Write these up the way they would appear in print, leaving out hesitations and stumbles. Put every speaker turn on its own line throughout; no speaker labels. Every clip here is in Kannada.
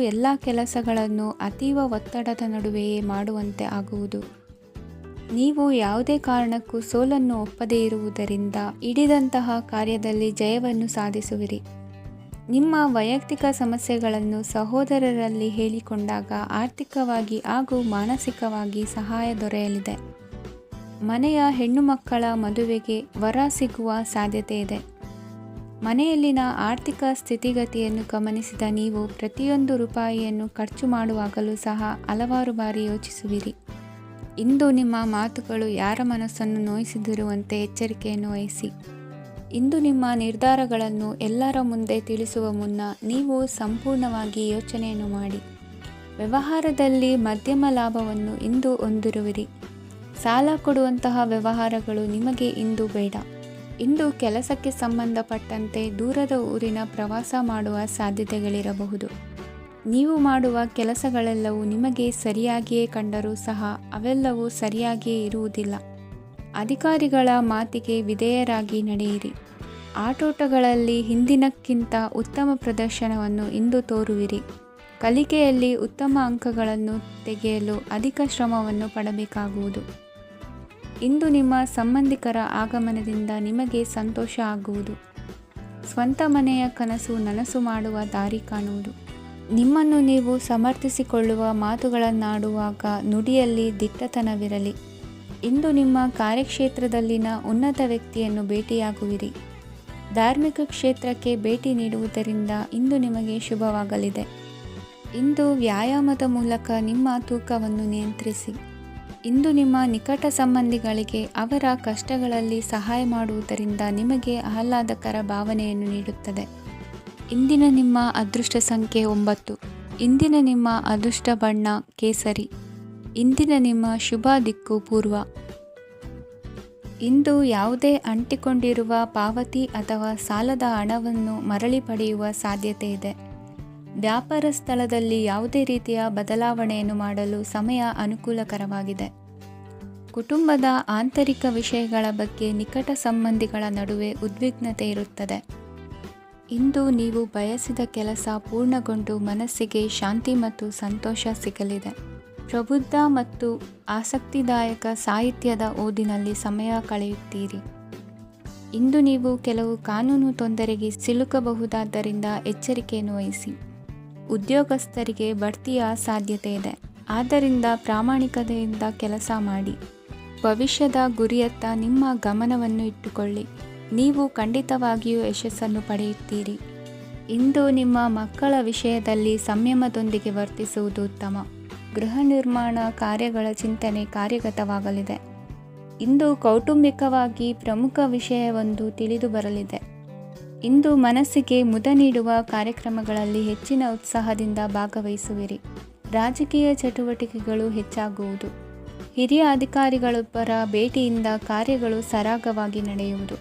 ಎಲ್ಲ ಕೆಲಸಗಳನ್ನು ಅತೀವ ಒತ್ತಡದ ನಡುವೆಯೇ ಮಾಡುವಂತೆ ಆಗುವುದು. ನೀವು ಯಾವುದೇ ಕಾರಣಕ್ಕೂ ಸೋಲನ್ನು ಒಪ್ಪದೇ ಇರುವುದರಿಂದ ಹಿಡಿದಂತಹ ಕಾರ್ಯದಲ್ಲಿ ಜಯವನ್ನು ಸಾಧಿಸುವಿರಿ. ನಿಮ್ಮ ವೈಯಕ್ತಿಕ ಸಮಸ್ಯೆಗಳನ್ನು ಸಹೋದರರಲ್ಲಿ ಹೇಳಿಕೊಂಡಾಗ ಆರ್ಥಿಕವಾಗಿ ಹಾಗೂ ಮಾನಸಿಕವಾಗಿ ಸಹಾಯ ದೊರೆಯಲಿದೆ. ಮನೆಯ ಹೆಣ್ಣು ಮಕ್ಕಳ ಮದುವೆಗೆ ವರ ಸಿಗುವ ಸಾಧ್ಯತೆ ಇದೆ. ಮನೆಯಲ್ಲಿನ ಆರ್ಥಿಕ ಸ್ಥಿತಿಗತಿಯನ್ನು ಗಮನಿಸಿದ ನೀವು ಪ್ರತಿಯೊಂದು ರೂಪಾಯಿಯನ್ನು ಖರ್ಚು ಮಾಡುವಾಗಲೂ ಸಹ ಹಲವಾರು ಬಾರಿ ಯೋಚಿಸುವಿರಿ. ಇಂದು ನಿಮ್ಮ ಮಾತುಗಳು ಯಾರ ಮನಸ್ಸನ್ನು ನೋಯಿಸಿದಿರುವಂತೆ ಎಚ್ಚರಿಕೆಯನ್ನು ವಹಿಸಿ. ಇಂದು ನಿಮ್ಮ ನಿರ್ಧಾರಗಳನ್ನು ಎಲ್ಲರ ಮುಂದೆ ತಿಳಿಸುವ ಮುನ್ನ ನೀವು ಸಂಪೂರ್ಣವಾಗಿ ಯೋಚನೆಯನ್ನು ಮಾಡಿ. ವ್ಯವಹಾರದಲ್ಲಿ ಮಧ್ಯಮ ಲಾಭವನ್ನು ಇಂದು ಹೊಂದಿರುವಿರಿ. ಸಾಲ ಕೊಡುವಂತಹ ವ್ಯವಹಾರಗಳು ನಿಮಗೆ ಇಂದು ಬೇಡ. ಇಂದು ಕೆಲಸಕ್ಕೆ ಸಂಬಂಧಪಟ್ಟಂತೆ ದೂರದ ಊರಿನ ಪ್ರವಾಸ ಮಾಡುವ ಸಾಧ್ಯತೆಗಳಿರಬಹುದು. ನೀವು ಮಾಡುವ ಕೆಲಸಗಳೆಲ್ಲವೂ ನಿಮಗೆ ಸರಿಯಾಗಿಯೇ ಕಂಡರೂ ಸಹ ಅವೆಲ್ಲವೂ ಸರಿಯಾಗಿಯೇ ಇರುವುದಿಲ್ಲ. ಅಧಿಕಾರಿಗಳ ಮಾತಿಗೆ ವಿಧೇಯರಾಗಿ ನಡೆಯಿರಿ. ಆಟೋಟಗಳಲ್ಲಿ ಹಿಂದಿನಕ್ಕಿಂತ ಉತ್ತಮ ಪ್ರದರ್ಶನವನ್ನು ಇಂದು ತೋರುವಿರಿ. ಕಲಿಕೆಯಲ್ಲಿ ಉತ್ತಮ ಅಂಕಗಳನ್ನು ತೆಗೆಯಲು ಅಧಿಕ ಶ್ರಮವನ್ನು ಪಡಬೇಕಾಗುವುದು. ಇಂದು ನಿಮ್ಮ ಸಂಬಂಧಿಕರ ಆಗಮನದಿಂದ ನಿಮಗೆ ಸಂತೋಷ ಆಗುವುದು. ಸ್ವಂತ ಮನೆಯ ಕನಸು ನನಸು ಮಾಡುವ ದಾರಿ ಕಾಣುವುದು. ನಿಮ್ಮನ್ನು ನೀವು ಸಮರ್ಥಿಸಿಕೊಳ್ಳುವ ಮಾತುಗಳನ್ನಾಡುವಾಗ ನುಡಿಯಲ್ಲಿ ದಿಟ್ಟತನವಿರಲಿ. ಇಂದು ನಿಮ್ಮ ಕಾರ್ಯಕ್ಷೇತ್ರದಲ್ಲಿನ ಉನ್ನತ ವ್ಯಕ್ತಿಯನ್ನು ಭೇಟಿಯಾಗುವಿರಿ. ಧಾರ್ಮಿಕ ಕ್ಷೇತ್ರಕ್ಕೆ ಭೇಟಿ ನೀಡುವುದರಿಂದ ಇಂದು ನಿಮಗೆ ಶುಭವಾಗಲಿದೆ. ಇಂದು ವ್ಯಾಯಾಮದ ಮೂಲಕ ನಿಮ್ಮ ತೂಕವನ್ನು ನಿಯಂತ್ರಿಸಿ. ಇಂದು ನಿಮ್ಮ ನಿಕಟ ಸಂಬಂಧಿಗಳಿಗೆ ಅವರ ಕಷ್ಟಗಳಲ್ಲಿ ಸಹಾಯ ಮಾಡುವುದರಿಂದ ನಿಮಗೆ ಆಹ್ಲಾದಕರ ಭಾವನೆಯನ್ನು ನೀಡುತ್ತದೆ. ಇಂದಿನ ನಿಮ್ಮ ಅದೃಷ್ಟ ಸಂಖ್ಯೆ 9. ಇಂದಿನ ನಿಮ್ಮ ಅದೃಷ್ಟ ಬಣ್ಣ ಕೇಸರಿ. ಇಂದಿನ ನಿಮ್ಮ ಶುಭ ದಿಕ್ಕು ಪೂರ್ವ. ಇಂದು ಯಾವುದೇ ಅಂಟಿಕೊಂಡಿರುವ ಪಾವತಿ ಅಥವಾ ಸಾಲದ ಹಣವನ್ನು ಮರಳಿ ಪಡೆಯುವ ಸಾಧ್ಯತೆ ಇದೆ. ವ್ಯಾಪಾರ ಸ್ಥಳದಲ್ಲಿ ಯಾವುದೇ ರೀತಿಯ ಬದಲಾವಣೆಯನ್ನು ಮಾಡಲು ಸಮಯ ಅನುಕೂಲಕರವಾಗಿದೆ. ಕುಟುಂಬದ ಆಂತರಿಕ ವಿಷಯಗಳ ಬಗ್ಗೆ ನಿಕಟ ಸಂಬಂಧಿಗಳ ನಡುವೆ ಉದ್ವಿಗ್ನತೆ ಇರುತ್ತದೆ. ಇಂದು ನೀವು ಬಯಸಿದ ಕೆಲಸ ಪೂರ್ಣಗೊಂಡು ಮನಸ್ಸಿಗೆ ಶಾಂತಿ ಮತ್ತು ಸಂತೋಷ ಸಿಗಲಿದೆ. ಪ್ರಬುದ್ಧ ಮತ್ತು ಆಸಕ್ತಿದಾಯಕ ಸಾಹಿತ್ಯದ ಓದಿನಲ್ಲಿ ಸಮಯ ಕಳೆಯುತ್ತೀರಿ. ಇಂದು ನೀವು ಕೆಲವು ಕಾನೂನು ತೊಂದರೆಗೆ ಸಿಲುಕಬಹುದಾದ್ದರಿಂದ ಎಚ್ಚರಿಕೆಯನ್ನು ವಹಿಸಿ. ಉದ್ಯೋಗಸ್ಥರಿಗೆ ಬಡ್ತಿಯ ಸಾಧ್ಯತೆ ಇದೆ. ಆದ್ದರಿಂದ ಪ್ರಾಮಾಣಿಕತೆಯಿಂದ ಕೆಲಸ ಮಾಡಿ. ಭವಿಷ್ಯದ ಗುರಿಯತ್ತ ನಿಮ್ಮ ಗಮನವನ್ನು ಇಟ್ಟುಕೊಳ್ಳಿ. ನೀವು ಖಂಡಿತವಾಗಿಯೂ ಯಶಸ್ಸನ್ನು ಪಡೆಯುತ್ತೀರಿ. ಇಂದು ನಿಮ್ಮ ಮಕ್ಕಳ ವಿಷಯದಲ್ಲಿ ಸಂಯಮದೊಂದಿಗೆ ವರ್ತಿಸುವುದು ಉತ್ತಮ. ಗೃಹ ನಿರ್ಮಾಣ ಕಾರ್ಯಗಳ ಚಿಂತನೆ ಕಾರ್ಯಗತವಾಗಲಿದೆ. ಇಂದು ಕೌಟುಂಬಿಕವಾಗಿ ಪ್ರಮುಖ ವಿಷಯವೊಂದು ತಿಳಿದು ಬರಲಿದೆ. ಇಂದು ಮನಸ್ಸಿಗೆ ಮುದ ನೀಡುವ ಕಾರ್ಯಕ್ರಮಗಳಲ್ಲಿ ಹೆಚ್ಚಿನ ಉತ್ಸಾಹದಿಂದ ಭಾಗವಹಿಸುವಿರಿ. ರಾಜಕೀಯ ಚಟುವಟಿಕೆಗಳು ಹೆಚ್ಚಾಗುವುದು. ಹಿರಿಯ ಅಧಿಕಾರಿಗಳೊಬ್ಬರ ಭೇಟಿಯಿಂದ ಕಾರ್ಯಗಳು ಸರಾಗವಾಗಿ ನಡೆಯುವುದು.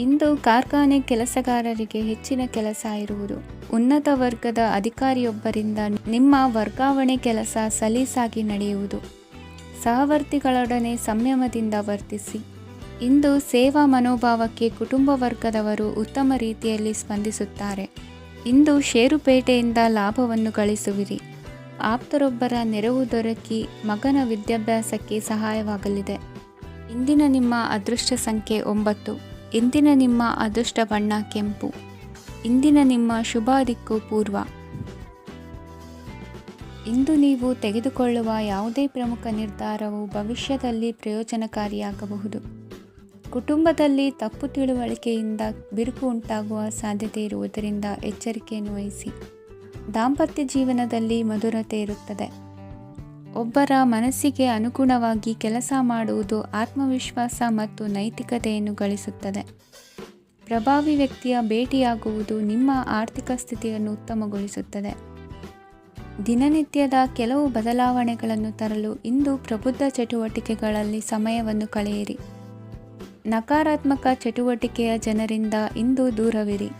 ಇಂದು ಕಾರ್ಖಾನೆ ಕೆಲಸಗಾರರಿಗೆ ಹೆಚ್ಚಿನ ಕೆಲಸ ಇರುವುದು. ಉನ್ನತ ವರ್ಗದ ಅಧಿಕಾರಿಯೊಬ್ಬರಿಂದ ನಿಮ್ಮ ವರ್ಗಾವಣೆ ಕೆಲಸ ಸಲೀಸಾಗಿ ನಡೆಯುವುದು. ಸಹವರ್ತಿಗಳೊಡನೆ ಸಂಯಮದಿಂದ ವರ್ತಿಸಿ. ಇಂದು ಸೇವಾ ಮನೋಭಾವಕ್ಕೆ ಕುಟುಂಬ ವರ್ಗದವರು ಉತ್ತಮ ರೀತಿಯಲ್ಲಿ ಸ್ಪಂದಿಸುತ್ತಾರೆ. ಇಂದು ಷೇರುಪೇಟೆಯಿಂದ ಲಾಭವನ್ನು ಗಳಿಸುವಿರಿ. ಆಪ್ತರೊಬ್ಬರ ನೆರವು ದೊರಕಿ ಮಗನ ವಿದ್ಯಾಭ್ಯಾಸಕ್ಕೆ ಸಹಾಯವಾಗಲಿದೆ. ಇಂದಿನ ನಿಮ್ಮ ಅದೃಷ್ಟ ಸಂಖ್ಯೆ 9. ಇಂದಿನ ನಿಮ್ಮ ಅದೃಷ್ಟ ಬಣ್ಣ ಕೆಂಪು. ಇಂದಿನ ನಿಮ್ಮ ಶುಭ ದಿಕ್ಕು ಪೂರ್ವ. ಇಂದು ನೀವು ತೆಗೆದುಕೊಳ್ಳುವ ಯಾವುದೇ ಪ್ರಮುಖ ನಿರ್ಧಾರವು ಭವಿಷ್ಯದಲ್ಲಿ ಪ್ರಯೋಜನಕಾರಿಯಾಗಬಹುದು. ಕುಟುಂಬದಲ್ಲಿ ತಪ್ಪು ತಿಳುವಳಿಕೆಯಿಂದ ಬಿರುಕು ಉಂಟಾಗುವ ಸಾಧ್ಯತೆ ಇರುವುದರಿಂದ ಎಚ್ಚರಿಕೆಯನ್ನು ವಹಿಸಿ. ದಾಂಪತ್ಯ ಜೀವನದಲ್ಲಿ ಮಧುರತೆ ಇರುತ್ತದೆ. ಒಬ್ಬರ ಮನಸ್ಸಿಗೆ ಅನುಗುಣವಾಗಿ ಕೆಲಸ ಮಾಡುವುದು ಆತ್ಮವಿಶ್ವಾಸ ಮತ್ತು ನೈತಿಕತೆಯನ್ನು ಗಳಿಸುತ್ತದೆ. ಪ್ರಭಾವಿ ವ್ಯಕ್ತಿಯ ಭೇಟಿಯಾಗುವುದು ನಿಮ್ಮ ಆರ್ಥಿಕ ಸ್ಥಿತಿಯನ್ನು ಉತ್ತಮಗೊಳಿಸುತ್ತದೆ. ದಿನನಿತ್ಯದ ಕೆಲವು ಬದಲಾವಣೆಗಳನ್ನು ತರಲು ಇಂದು ಪ್ರಬುದ್ಧ ಚಟುವಟಿಕೆಗಳಲ್ಲಿ ಸಮಯವನ್ನು ಕಳೆಯಿರಿ. ನಕಾರಾತ್ಮಕ ಚಟುವಟಿಕೆಯ ಜನರಿಂದ ಇಂದು ದೂರವಿರಿ.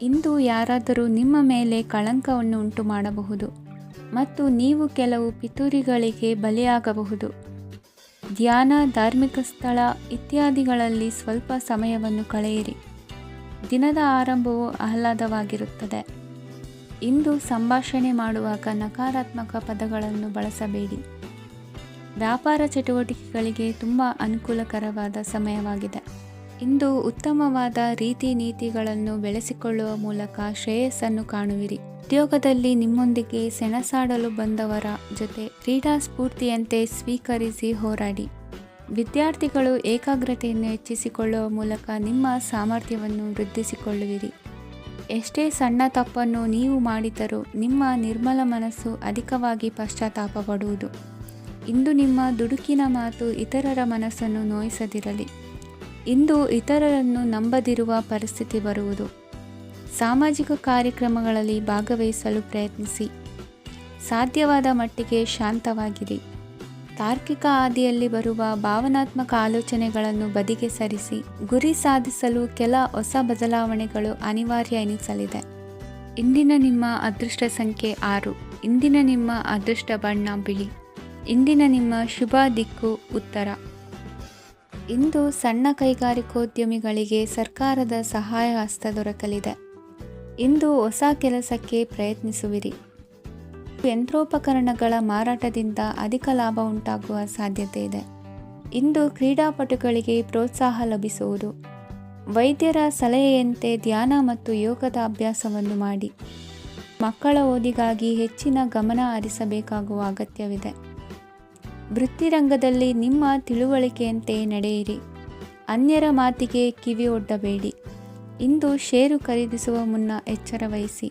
ಇಂದು ಯಾರಾದರೂ ನಿಮ್ಮ ಮೇಲೆ ಕಳಂಕವನ್ನು ಉಂಟು ಮಾಡಬಹುದು ಮತ್ತು ನೀವು ಕೆಲವು ಪಿತೂರಿಗಳಿಗೆ ಬಲಿಯಾಗಬಹುದು. ಧ್ಯಾನ, ಧಾರ್ಮಿಕ ಸ್ಥಳ ಇತ್ಯಾದಿಗಳಲ್ಲಿ ಸ್ವಲ್ಪ ಸಮಯವನ್ನು ಕಳೆಯಿರಿ. ದಿನದ ಆರಂಭವು ಆಹ್ಲಾದವಾಗಿರುತ್ತದೆ. ಇಂದು ಸಂಭಾಷಣೆ ಮಾಡುವಾಗ ನಕಾರಾತ್ಮಕ ಪದಗಳನ್ನು ಬಳಸಬೇಡಿ. ವ್ಯಾಪಾರ ಚಟುವಟಿಕೆಗಳಿಗೆ ತುಂಬ ಅನುಕೂಲಕರವಾದ ಸಮಯವಾಗಿದೆ. ಇಂದು ಉತ್ತಮವಾದ ರೀತಿ ನೀತಿಗಳನ್ನು ಬೆಳೆಸಿಕೊಳ್ಳುವ ಮೂಲಕ ಶ್ರೇಯಸ್ಸನ್ನು ಕಾಣುವಿರಿ. ಉದ್ಯೋಗದಲ್ಲಿ ನಿಮ್ಮೊಂದಿಗೆ ಸೆಣಸಾಡಲು ಬಂದವರ ಜೊತೆ ಕ್ರೀಡಾ ಸ್ಫೂರ್ತಿಯಂತೆ ಸ್ವೀಕರಿಸಿ ಹೋರಾಡಿ. ವಿದ್ಯಾರ್ಥಿಗಳು ಏಕಾಗ್ರತೆಯನ್ನು ಹೆಚ್ಚಿಸಿಕೊಳ್ಳುವ ಮೂಲಕ ನಿಮ್ಮ ಸಾಮರ್ಥ್ಯವನ್ನು ವೃದ್ಧಿಸಿಕೊಳ್ಳುವಿರಿ. ಎಷ್ಟೇ ಸಣ್ಣ ತಪ್ಪನ್ನು ನೀವು ಮಾಡಿದರೂ ನಿಮ್ಮ ನಿರ್ಮಲ ಮನಸ್ಸು ಅಧಿಕವಾಗಿ ಪಶ್ಚಾತ್ತಾಪ ಪಡುವುದು. ಇಂದು ನಿಮ್ಮ ದುಡುಕಿನ ಮಾತು ಇತರರ ಮನಸ್ಸನ್ನು ನೋಯಿಸದಿರಲಿ. ಇಂದು ಇತರರನ್ನು ನಂಬದಿರುವ ಪರಿಸ್ಥಿತಿ ಬರುವುದು. ಸಾಮಾಜಿಕ ಕಾರ್ಯಕ್ರಮಗಳಲ್ಲಿ ಭಾಗವಹಿಸಲು ಪ್ರಯತ್ನಿಸಿ. ಸಾಧ್ಯವಾದ ಮಟ್ಟಿಗೆ ಶಾಂತವಾಗಿರಿ. ತಾರ್ಕಿಕ ಹಾದಿಯಲ್ಲಿ ಬರುವ ಭಾವನಾತ್ಮಕ ಆಲೋಚನೆಗಳನ್ನು ಬದಿಗೆ ಸರಿಸಿ ಗುರಿ ಸಾಧಿಸಲು ಕೆಲ ಹೊಸ ಬದಲಾವಣೆಗಳು ಅನಿವಾರ್ಯ ಎನಿಸಲಿದೆ. ಇಂದಿನ ನಿಮ್ಮ ಅದೃಷ್ಟ ಸಂಖ್ಯೆ 6. ಇಂದಿನ ನಿಮ್ಮ ಅದೃಷ್ಟ ಬಣ್ಣ ಬಿಳಿ. ಇಂದಿನ ನಿಮ್ಮ ಶುಭ ದಿಕ್ಕು ಉತ್ತರ. ಇಂದು ಸಣ್ಣ ಕೈಗಾರಿಕೋದ್ಯಮಿಗಳಿಗೆ ಸರ್ಕಾರದ ಸಹಾಯ ಹಸ್ತ ದೊರಕಲಿದೆ. ಇಂದು ಹೊಸ ಕೆಲಸಕ್ಕೆ ಪ್ರಯತ್ನಿಸುವಿರಿ. ಯಂತ್ರೋಪಕರಣಗಳ ಮಾರಾಟದಿಂದ ಅಧಿಕ ಲಾಭ ಉಂಟಾಗುವ ಸಾಧ್ಯತೆ ಇದೆ. ಇಂದು ಕ್ರೀಡಾಪಟುಗಳಿಗೆ ಪ್ರೋತ್ಸಾಹ ಲಭಿಸುವುದು. ವೈದ್ಯರ ಸಲಹೆಯಂತೆ ಧ್ಯಾನ ಮತ್ತು ಯೋಗದ ಅಭ್ಯಾಸವನ್ನು ಮಾಡಿ. ಮಕ್ಕಳ ಓದಿಗಾಗಿ ಹೆಚ್ಚಿನ ಗಮನ ಹರಿಸಬೇಕಾಗುವ ಅಗತ್ಯವಿದೆ. ವೃತ್ತಿರಂಗದಲ್ಲಿ ನಿಮ್ಮ ತಿಳುವಳಿಕೆಯಂತೆ ನಡೆಯಿರಿ. ಅನ್ಯರ ಮಾತಿಗೆ ಕಿವಿ ಒಡ್ಡಬೇಡಿ. ಇಂದು ಷೇರು ಖರೀದಿಸುವ ಮುನ್ನ ಎಚ್ಚರ ವಹಿಸಿ.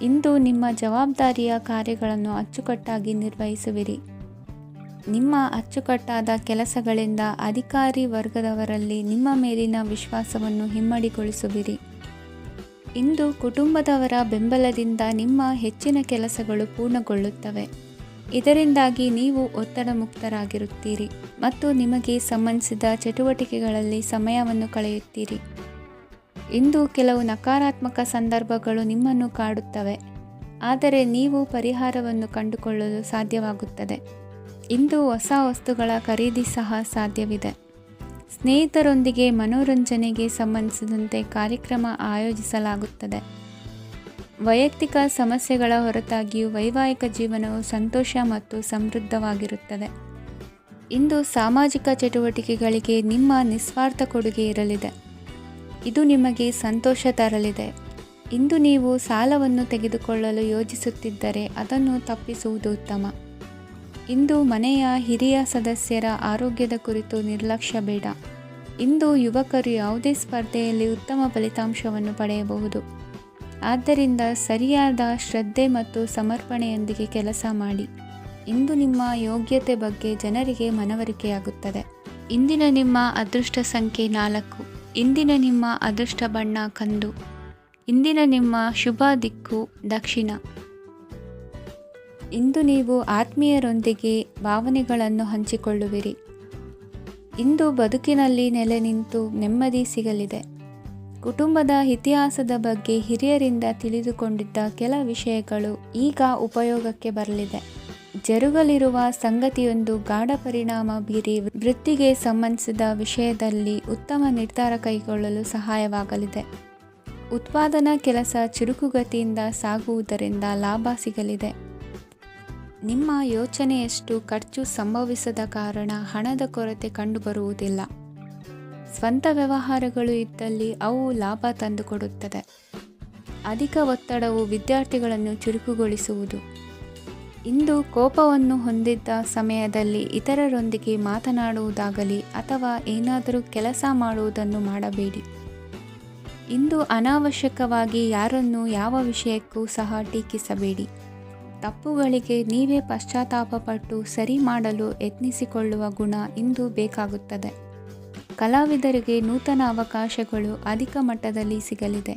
ಇಂದು ನಿಮ್ಮ ಜವಾಬ್ದಾರಿಯ ಕಾರ್ಯಗಳನ್ನು ಅಚ್ಚುಕಟ್ಟಾಗಿ ನಿರ್ವಹಿಸುವಿರಿ. ನಿಮ್ಮ ಅಚ್ಚುಕಟ್ಟಾದ ಕೆಲಸಗಳಿಂದ ಅಧಿಕಾರಿ ವರ್ಗದವರಲ್ಲಿ ನಿಮ್ಮ ಮೇಲಿನ ವಿಶ್ವಾಸವನ್ನು ಇಮ್ಮಡಿಗೊಳಿಸುವಿರಿ. ಇಂದು ಕುಟುಂಬದವರ ಬೆಂಬಲದಿಂದ ನಿಮ್ಮ ಹೆಚ್ಚಿನ ಕೆಲಸಗಳು ಪೂರ್ಣಗೊಳ್ಳುತ್ತವೆ. ಇದರಿಂದಾಗಿ ನೀವು ಒತ್ತಡ ಮುಕ್ತರಾಗಿರುತ್ತೀರಿ ಮತ್ತು ನಿಮಗೆ ಸಂಬಂಧಿಸಿದ ಚಟುವಟಿಕೆಗಳಲ್ಲಿ ಸಮಯವನ್ನು ಕಳೆಯುತ್ತೀರಿ. ಇಂದು ಕೆಲವು ನಕಾರಾತ್ಮಕ ಸಂದರ್ಭಗಳು ನಿಮ್ಮನ್ನು ಕಾಡುತ್ತವೆ, ಆದರೆ ನೀವು ಪರಿಹಾರವನ್ನು ಕಂಡುಕೊಳ್ಳಲು ಸಾಧ್ಯವಾಗುತ್ತದೆ. ಇಂದು ಹೊಸ ವಸ್ತುಗಳ ಖರೀದಿ ಸಹ ಸಾಧ್ಯವಿದೆ. ಸ್ನೇಹಿತರೊಂದಿಗೆ ಮನೋರಂಜನೆಗೆ ಸಂಬಂಧಿಸಿದಂತೆ ಕಾರ್ಯಕ್ರಮ ಆಯೋಜಿಸಲಾಗುತ್ತದೆ. ವೈಯಕ್ತಿಕ ಸಮಸ್ಯೆಗಳ ಹೊರತಾಗಿಯೂ ವೈವಾಹಿಕ ಜೀವನವು ಸಂತೋಷ ಮತ್ತು ಸಮೃದ್ಧವಾಗಿರುತ್ತದೆ. ಇಂದು ಸಾಮಾಜಿಕ ಚಟುವಟಿಕೆಗಳಿಗೆ ನಿಮ್ಮ ನಿಸ್ವಾರ್ಥ ಕೊಡುಗೆ ಇರಲಿದೆ. ಇದು ನಿಮಗೆ ಸಂತೋಷ ತರಲಿದೆ. ಇಂದು ನೀವು ಸಾಲವನ್ನು ತೆಗೆದುಕೊಳ್ಳಲು ಯೋಜಿಸುತ್ತಿದ್ದರೆ ಅದನ್ನು ತಪ್ಪಿಸುವುದು ಉತ್ತಮ. ಇಂದು ಮನೆಯ ಹಿರಿಯ ಸದಸ್ಯರ ಆರೋಗ್ಯದ ಕುರಿತು ನಿರ್ಲಕ್ಷ್ಯ ಬೇಡ. ಇಂದು ಯುವಕರು ಯಾವುದೇ ಸ್ಪರ್ಧೆಯಲ್ಲಿ ಉತ್ತಮ ಫಲಿತಾಂಶವನ್ನು ಪಡೆಯಬಹುದು. ಆದ್ದರಿಂದ ಸರಿಯಾದ ಶ್ರದ್ಧೆ ಮತ್ತು ಸಮರ್ಪಣೆಯೊಂದಿಗೆ ಕೆಲಸ ಮಾಡಿ. ಇಂದು ನಿಮ್ಮ ಯೋಗ್ಯತೆ ಬಗ್ಗೆ ಜನರಿಗೆ ಮನವರಿಕೆಯಾಗುತ್ತದೆ. ಇಂದಿನ ನಿಮ್ಮ ಅದೃಷ್ಟ ಸಂಖ್ಯೆ 4. ಇಂದಿನ ನಿಮ್ಮ ಅದೃಷ್ಟ ಬಣ್ಣ ಕಂದು. ಇಂದಿನ ನಿಮ್ಮ ಶುಭ ದಿಕ್ಕು ದಕ್ಷಿಣ. ಇಂದು ನೀವು ಆತ್ಮೀಯರೊಂದಿಗೆ ಭಾವನೆಗಳನ್ನು ಹಂಚಿಕೊಳ್ಳುವಿರಿ. ಇಂದು ಬದುಕಿನಲ್ಲಿ ನೆಲೆ ನಿಂತು ನೆಮ್ಮದಿ ಸಿಗಲಿದೆ. ಕುಟುಂಬದ ಇತಿಹಾಸದ ಬಗ್ಗೆ ಹಿರಿಯರಿಂದ ತಿಳಿದುಕೊಂಡಿದ್ದ ಕೆಲ ವಿಷಯಗಳು ಈಗ ಉಪಯೋಗಕ್ಕೆ ಬರಲಿದೆ. ಜರುಗಲಿರುವ ಸಂಗತಿಯೊಂದು ಗಾಢ ಪರಿಣಾಮ ಬೀರಿ ವೃತ್ತಿಗೆ ಸಂಬಂಧಿಸಿದ ವಿಷಯದಲ್ಲಿ ಉತ್ತಮ ನಿರ್ಧಾರ ಕೈಗೊಳ್ಳಲು ಸಹಾಯವಾಗಲಿದೆ. ಉತ್ಪಾದನಾ ಕೆಲಸ ಚುರುಕುಗತಿಯಿಂದ ಸಾಗುವುದರಿಂದ ಲಾಭ ಸಿಗಲಿದೆ. ನಿಮ್ಮ ಯೋಚನೆಯಷ್ಟು ಖರ್ಚು ಸಂಭವಿಸದ ಕಾರಣ ಹಣದ ಕೊರತೆ ಕಂಡುಬರುವುದಿಲ್ಲ. ಸ್ವಂತ ವ್ಯವಹಾರಗಳು ಇದ್ದಲ್ಲಿ ಅವು ಲಾಭ ತಂದುಕೊಡುತ್ತದೆ. ಅಧಿಕ ಒತ್ತಡವು ವಿದ್ಯಾರ್ಥಿಗಳನ್ನು ಚುರುಕುಗೊಳಿಸುವುದು. ಇಂದು ಕೋಪವನ್ನು ಹೊಂದಿದ್ದ ಸಮಯದಲ್ಲಿ ಇತರರೊಂದಿಗೆ ಮಾತನಾಡುವುದಾಗಲಿ ಅಥವಾ ಏನಾದರೂ ಕೆಲಸ ಮಾಡುವುದನ್ನು ಮಾಡಬೇಡಿ. ಇಂದು ಅನಾವಶ್ಯಕವಾಗಿ ಯಾರನ್ನು ಯಾವ ವಿಷಯಕ್ಕೂ ಸಹ ಟೀಕಿಸಬೇಡಿ. ತಪ್ಪುಗಳಿಗೆ ನೀವೇ ಪಶ್ಚಾತ್ತಾಪಪಟ್ಟು ಸರಿ ಮಾಡಲು ಯತ್ನಿಸಿಕೊಳ್ಳುವ ಗುಣ ಇಂದು ಬೇಕಾಗುತ್ತದೆ. ಕಲಾವಿದರಿಗೆ ನೂತನ ಅವಕಾಶಗಳು ಅಧಿಕ ಮಟ್ಟದಲ್ಲಿ ಸಿಗಲಿದೆ.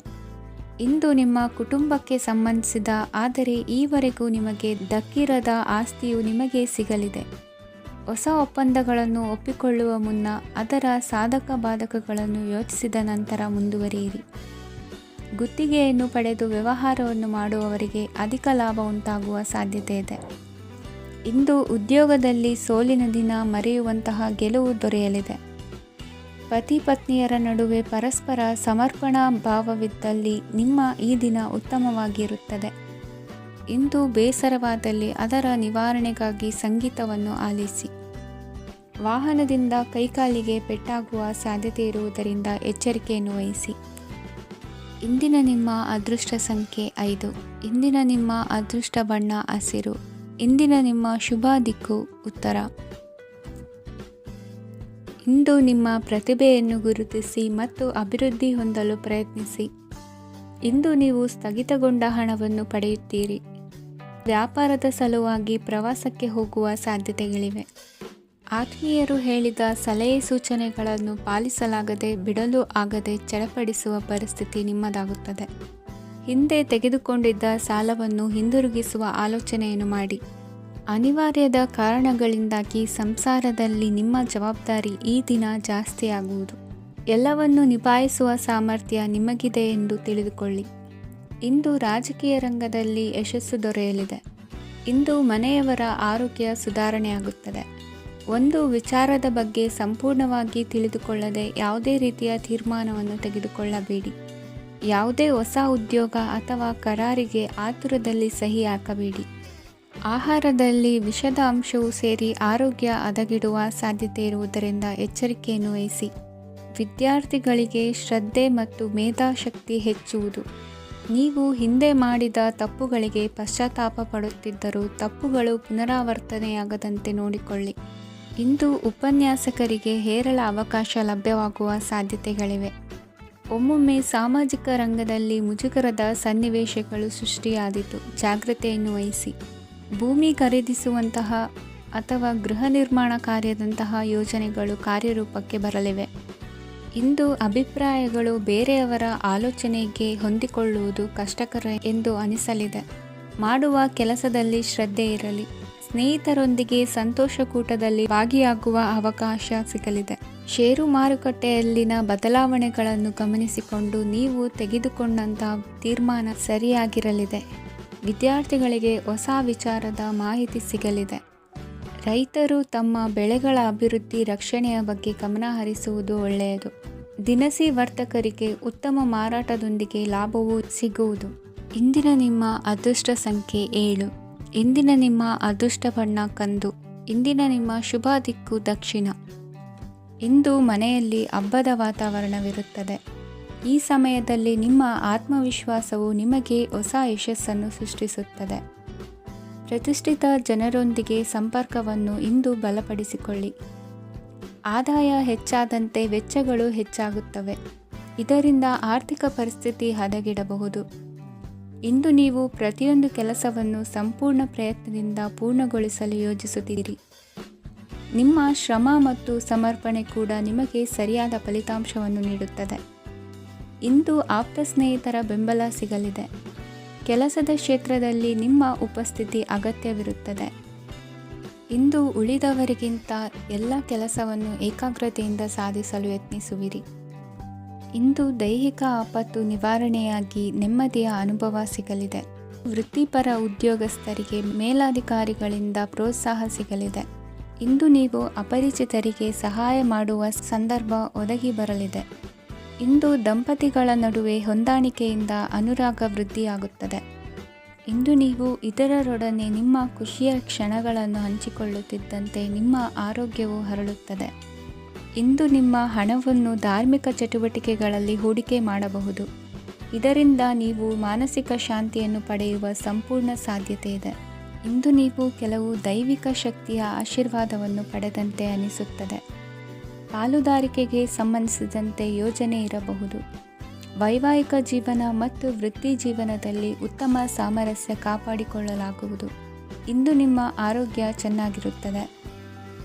ಇಂದು ನಿಮ್ಮ ಕುಟುಂಬಕ್ಕೆ ಸಂಬಂಧಿಸಿದ ಆದರೆ ಈವರೆಗೂ ನಿಮಗೆ ದಕ್ಕಿರದ ಆಸ್ತಿಯು ನಿಮಗೆ ಸಿಗಲಿದೆ. ಹೊಸ ಒಪ್ಪಂದಗಳನ್ನು ಒಪ್ಪಿಕೊಳ್ಳುವ ಮುನ್ನ ಅದರ ಸಾಧಕ ಬಾಧಕಗಳನ್ನು ಯೋಚಿಸಿದ ನಂತರ ಮುಂದುವರಿಯಿರಿ. ಗುತ್ತಿಗೆಯನ್ನು ಪಡೆದು ವ್ಯವಹಾರವನ್ನು ಮಾಡುವವರಿಗೆ ಅಧಿಕ ಲಾಭ ಉಂಟಾಗುವ ಸಾಧ್ಯತೆ ಇದೆ. ಇಂದು ಉದ್ಯೋಗದಲ್ಲಿ ಸೋಲಿನ ದಿನ ಮರೆಯುವಂತಹ ಗೆಲುವು ದೊರೆಯಲಿದೆ. ಪತಿ ಪತ್ನಿಯರ ನಡುವೆ ಪರಸ್ಪರ ಸಮರ್ಪಣಾ ಭಾವವಿದ್ದಲ್ಲಿ ನಿಮ್ಮ ಈ ದಿನ ಉತ್ತಮವಾಗಿರುತ್ತದೆ. ಇಂದು ಬೇಸರವಾದಲ್ಲಿ ಅದರ ನಿವಾರಣೆಗಾಗಿ ಸಂಗೀತವನ್ನು ಆಲಿಸಿ. ವಾಹನದಿಂದ ಕೈಕಾಲಿಗೆ ಪೆಟ್ಟಾಗುವ ಸಾಧ್ಯತೆ ಇರುವುದರಿಂದ ಎಚ್ಚರಿಕೆಯನ್ನು ವಹಿಸಿ. ಇಂದಿನ ನಿಮ್ಮ ಅದೃಷ್ಟ ಸಂಖ್ಯೆ 5. ಇಂದಿನ ನಿಮ್ಮ ಅದೃಷ್ಟ ಬಣ್ಣ ಹಸಿರು. ಇಂದಿನ ನಿಮ್ಮ ಶುಭ ದಿಕ್ಕು ಉತ್ತರ. ಇಂದು ನಿಮ್ಮ ಪ್ರತಿಭೆಯನ್ನು ಗುರುತಿಸಿ ಮತ್ತು ಅಭಿವೃದ್ಧಿ ಹೊಂದಲು ಪ್ರಯತ್ನಿಸಿ. ಇಂದು ನೀವು ಸ್ಥಗಿತಗೊಂಡ ಹಣವನ್ನು ಪಡೆಯುತ್ತೀರಿ. ವ್ಯಾಪಾರದ ಸಲುವಾಗಿ ಪ್ರವಾಸಕ್ಕೆ ಹೋಗುವ ಸಾಧ್ಯತೆಗಳಿವೆ. ಆತ್ಮೀಯರು ಹೇಳಿದ ಸಲಹೆ ಸೂಚನೆಗಳನ್ನು ಪಾಲಿಸಲಾಗದೆ ಬಿಡಲು ಆಗದೆ ಚಡಪಡಿಸುವ ಪರಿಸ್ಥಿತಿ ನಿಮ್ಮದಾಗುತ್ತದೆ. ಹಿಂದೆ ತೆಗೆದುಕೊಂಡಿದ್ದ ಸಾಲವನ್ನು ಹಿಂದಿರುಗಿಸುವ ಆಲೋಚನೆಯನ್ನು ಮಾಡಿ. ಅನಿವಾರ್ಯದ ಕಾರಣಗಳಿಂದಾಗಿ ಸಂಸಾರದಲ್ಲಿ ನಿಮ್ಮ ಜವಾಬ್ದಾರಿ ಈ ದಿನ ಜಾಸ್ತಿಯಾಗುವುದು. ಎಲ್ಲವನ್ನು ನಿಭಾಯಿಸುವ ಸಾಮರ್ಥ್ಯ ನಿಮಗಿದೆ ಎಂದು ತಿಳಿದುಕೊಳ್ಳಿ. ಇಂದು ರಾಜಕೀಯ ರಂಗದಲ್ಲಿ ಯಶಸ್ಸು ದೊರೆಯಲಿದೆ. ಇಂದು ಮನೆಯವರ ಆರೋಗ್ಯ ಸುಧಾರಣೆಯಾಗುತ್ತದೆ. ಒಂದು ವಿಚಾರದ ಬಗ್ಗೆ ಸಂಪೂರ್ಣವಾಗಿ ತಿಳಿದುಕೊಳ್ಳದೆ ಯಾವುದೇ ರೀತಿಯ ತೀರ್ಮಾನವನ್ನು ತೆಗೆದುಕೊಳ್ಳಬೇಡಿ. ಯಾವುದೇ ಹೊಸ ಉದ್ಯೋಗ ಅಥವಾ ಕರಾರಿಗೆ ಆತುರದಲ್ಲಿ ಸಹಿ ಹಾಕಬೇಡಿ. ಆಹಾರದಲ್ಲಿ ವಿಷದ ಅಂಶವು ಸೇರಿ ಆರೋಗ್ಯ ಹದಗೆಡುವ ಸಾಧ್ಯತೆ ಇರುವುದರಿಂದ ಎಚ್ಚರಿಕೆಯನ್ನು ವಹಿಸಿ. ವಿದ್ಯಾರ್ಥಿಗಳಿಗೆ ಶ್ರದ್ಧೆ ಮತ್ತು ಮೇಧಾಶಕ್ತಿ ಹೆಚ್ಚುವುದು. ನೀವು ಹಿಂದೆ ಮಾಡಿದ ತಪ್ಪುಗಳಿಗೆ ಪಶ್ಚಾತ್ತಾಪ ಪಡುತ್ತಿದ್ದರೂ ತಪ್ಪುಗಳು ಪುನರಾವರ್ತನೆಯಾಗದಂತೆ ನೋಡಿಕೊಳ್ಳಿ. ಇಂದು ಉಪನ್ಯಾಸಕರಿಗೆ ಹೇರಳ ಅವಕಾಶ ಲಭ್ಯವಾಗುವ ಸಾಧ್ಯತೆಗಳಿವೆ. ಒಮ್ಮೊಮ್ಮೆ ಸಾಮಾಜಿಕ ರಂಗದಲ್ಲಿ ಮುಜುಗರದ ಸನ್ನಿವೇಶಗಳು ಸೃಷ್ಟಿಯಾದೀತು. ಜಾಗ್ರತೆಯನ್ನು ವಹಿಸಿ. ಭೂಮಿ ಖರೀದಿಸುವಂತಹ ಅಥವಾ ಗೃಹ ನಿರ್ಮಾಣ ಕಾರ್ಯದಂತಹ ಯೋಜನೆಗಳು ಕಾರ್ಯರೂಪಕ್ಕೆ ಬರಲಿವೆ. ಇಂದು ಅಭಿಪ್ರಾಯಗಳು ಬೇರೆಯವರ ಆಲೋಚನೆಗೆ ಹೊಂದಿಕೊಳ್ಳುವುದು ಕಷ್ಟಕರ ಎಂದು ಅನಿಸಲಿದೆ. ಮಾಡುವ ಕೆಲಸದಲ್ಲಿ ಶ್ರದ್ಧೆ ಇರಲಿ. ಸ್ನೇಹಿತರೊಂದಿಗೆ ಸಂತೋಷಕೂಟದಲ್ಲಿ ಭಾಗಿಯಾಗುವ ಅವಕಾಶ ಸಿಗಲಿದೆ. ಷೇರು ಮಾರುಕಟ್ಟೆಯಲ್ಲಿನ ಬದಲಾವಣೆಗಳನ್ನು ಗಮನಿಸಿಕೊಂಡು ನೀವು ತೆಗೆದುಕೊಂಡಂತಹ ತೀರ್ಮಾನ ಸರಿಯಾಗಿರಲಿದೆ. ವಿದ್ಯಾರ್ಥಿಗಳಿಗೆ ಹೊಸ ವಿಚಾರದ ಮಾಹಿತಿ ಸಿಗಲಿದೆ. ರೈತರು ತಮ್ಮ ಬೆಳೆಗಳ ಅಭಿವೃದ್ಧಿ ರಕ್ಷಣೆಯ ಬಗ್ಗೆ ಗಮನ ಹರಿಸುವುದು ಒಳ್ಳೆಯದು. ದಿನಸಿ ವರ್ತಕರಿಗೆ ಉತ್ತಮ ಮಾರಾಟದೊಂದಿಗೆ ಲಾಭವೂ ಸಿಗುವುದು. ಇಂದಿನ ನಿಮ್ಮ ಅದೃಷ್ಟ ಸಂಖ್ಯೆ 7. ಇಂದಿನ ನಿಮ್ಮ ಅದೃಷ್ಟ ಬಣ್ಣ ಕಂದು. ಇಂದಿನ ನಿಮ್ಮ ಶುಭ ದಿಕ್ಕು ದಕ್ಷಿಣ. ಇಂದು ಮನೆಯಲ್ಲಿ ಹಬ್ಬದ ವಾತಾವರಣವಿರುತ್ತದೆ. ಈ ಸಮಯದಲ್ಲಿ ನಿಮ್ಮ ಆತ್ಮವಿಶ್ವಾಸವು ನಿಮಗೆ ಹೊಸ ಯಶಸ್ಸನ್ನು ಸೃಷ್ಟಿಸುತ್ತದೆ. ಪ್ರತಿಷ್ಠಿತ ಜನರೊಂದಿಗೆ ಸಂಪರ್ಕವನ್ನು ಇಂದು ಬಲಪಡಿಸಿಕೊಳ್ಳಿ. ಆದಾಯ ಹೆಚ್ಚಾದಂತೆ ವೆಚ್ಚಗಳು ಹೆಚ್ಚಾಗುತ್ತವೆ. ಇದರಿಂದ ಆರ್ಥಿಕ ಪರಿಸ್ಥಿತಿ ಹದಗೆಡಬಹುದು. ಇಂದು ನೀವು ಪ್ರತಿಯೊಂದು ಕೆಲಸವನ್ನು ಸಂಪೂರ್ಣ ಪ್ರಯತ್ನದಿಂದ ಪೂರ್ಣಗೊಳಿಸಲು ಯೋಜಿಸುತ್ತೀರಿ. ನಿಮ್ಮ ಶ್ರಮ ಮತ್ತು ಸಮರ್ಪಣೆ ಕೂಡ ನಿಮಗೆ ಸರಿಯಾದ ಫಲಿತಾಂಶವನ್ನು ನೀಡುತ್ತದೆ. ಇಂದು ಆಪ್ತ ಸ್ನೇಹಿತರ ಬೆಂಬಲ ಸಿಗಲಿದೆ. ಕೆಲಸದ ಕ್ಷೇತ್ರದಲ್ಲಿ ನಿಮ್ಮ ಉಪಸ್ಥಿತಿ ಅಗತ್ಯವಿರುತ್ತದೆ. ಇಂದು ಉಳಿದವರಿಗಿಂತ ಎಲ್ಲ ಕೆಲಸವನ್ನು ಏಕಾಗ್ರತೆಯಿಂದ ಸಾಧಿಸಲು ಯತ್ನಿಸುವಿರಿ. ಇಂದು ದೈಹಿಕ ಆಪತ್ತು ನಿವಾರಣೆಯಾಗಿ ನೆಮ್ಮದಿಯ ಅನುಭವ ಸಿಗಲಿದೆ. ವೃತ್ತಿಪರ ಉದ್ಯೋಗಸ್ಥರಿಗೆ ಮೇಲಾಧಿಕಾರಿಗಳಿಂದ ಪ್ರೋತ್ಸಾಹ ಸಿಗಲಿದೆ. ಇಂದು ನೀವು ಅಪರಿಚಿತರಿಗೆ ಸಹಾಯ ಮಾಡುವ ಸಂದರ್ಭ ಒದಗಿ ಬರಲಿದೆ. ಇಂದು ದಂಪತಿಗಳ ನಡುವೆ ಹೊಂದಾಣಿಕೆಯಿಂದ ಅನುರಾಗ ವೃದ್ಧಿಯಾಗುತ್ತದೆ. ಇಂದು ನೀವು ಇತರರೊಡನೆ ನಿಮ್ಮ ಖುಷಿಯ ಕ್ಷಣಗಳನ್ನು ಹಂಚಿಕೊಳ್ಳುತ್ತಿದ್ದಂತೆ ನಿಮ್ಮ ಆರೋಗ್ಯವು ಹರಡುತ್ತದೆ. ಇಂದು ನಿಮ್ಮ ಹಣವನ್ನು ಧಾರ್ಮಿಕ ಚಟುವಟಿಕೆಗಳಲ್ಲಿ ಹೂಡಿಕೆ ಮಾಡಬಹುದು. ಇದರಿಂದ ನೀವು ಮಾನಸಿಕ ಶಾಂತಿಯನ್ನು ಪಡೆಯುವ ಸಂಪೂರ್ಣ ಸಾಧ್ಯತೆ ಇದೆ. ಇಂದು ನೀವು ಕೆಲವು ದೈವಿಕ ಶಕ್ತಿಯ ಆಶೀರ್ವಾದವನ್ನು ಪಡೆದಂತೆ ಅನಿಸುತ್ತದೆ. ಪಾಲುದಾರಿಕೆಗೆ ಸಂಬಂಧಿಸಿದಂತೆ ಯೋಜನೆ ಇರಬಹುದು. ವೈವಾಹಿಕ ಜೀವನ ಮತ್ತು ವೃತ್ತಿ ಜೀವನದಲ್ಲಿ ಉತ್ತಮ ಸಾಮರಸ್ಯ ಕಾಪಾಡಿಕೊಳ್ಳಲಾಗುವುದು. ಇಂದು ನಿಮ್ಮ ಆರೋಗ್ಯ ಚೆನ್ನಾಗಿರುತ್ತದೆ.